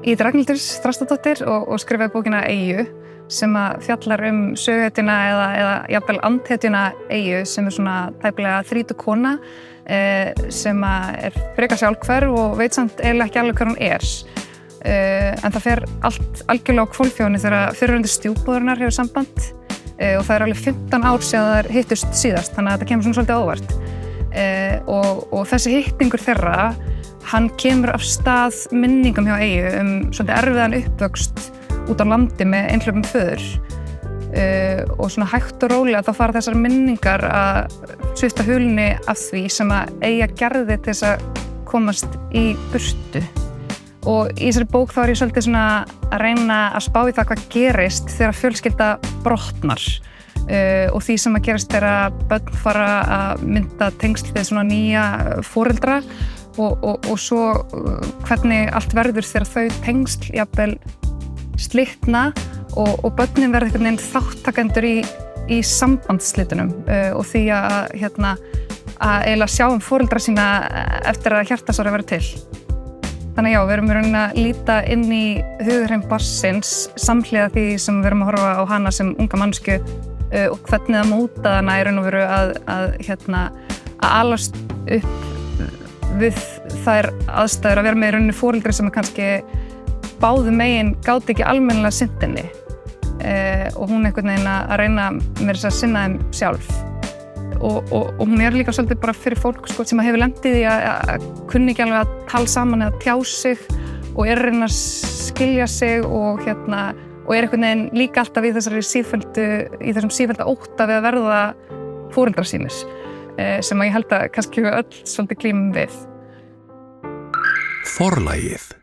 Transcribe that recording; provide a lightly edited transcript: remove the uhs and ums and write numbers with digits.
Ég heiti Ragnhildur Þrastardóttir og skrifaði bókina Eyju sem að fjallar söguhetjuna eða jafnvel andhetjuna Eyju sem svona tæplega 30 kona sem að frekar sjálfhverf og veit samt eiginlega ekki alveg hver hún en það fer allt algjörlega á hvolfjóni þegar fyrrverandi stjúpbróðurinnar hefur samband og það alveg 15 ár síðan þær hittust síðast þannig að þetta kemur svona svolítið á óvart og þessi hittingur þeirra hann kemur af stað minningum hjá Eyju svolítið erfiðan uppvöxt út á landi með einhleypum föður og svona hægt og rólega þá fara þessar minningar að svipta hulunni af því sem að Eyja gerði til þess að komast í burtu og í þessari bók þá ég svolítið svona að reyna að spá í það hvað gerist þegar fjölskylda brotnar og því sem að gerist þegar börn fara að mynda tengsl við svona nýja foreldra og svo hvernig allt verður þegar þau tengsl jafnvel slitna og börnin verða einhvern veginn þáttakendur í sambandsslitunum og því að eiginlega sjá foreldra sína eftir að hjartasorg verður til. Þannig já, við erum í rauninni að líta inn í hugheim barnsins samhliða því sem við erum að horfa á hana sem unga manneskju og hvernig það mótaði hana í raun og veru að alast upp við þær aðstæður að vera með í rauninni foreldri sem kannski báðu megin gáti ekki almennilega sinnt henni og hún einhvern veginn að reyna með þess að sinna þeim sjálf og hún líka svolítið bara fyrir fólk sem hefur lent í því að kunni ekki alveg að tala saman eða tjá sig og að reyna að skilja sig og einhvern veginn líka alltaf í þessum sífellda ótta við að verða foreldrar sínir sem að ég held að kannski við öll svolítið glímum við. Forlagið.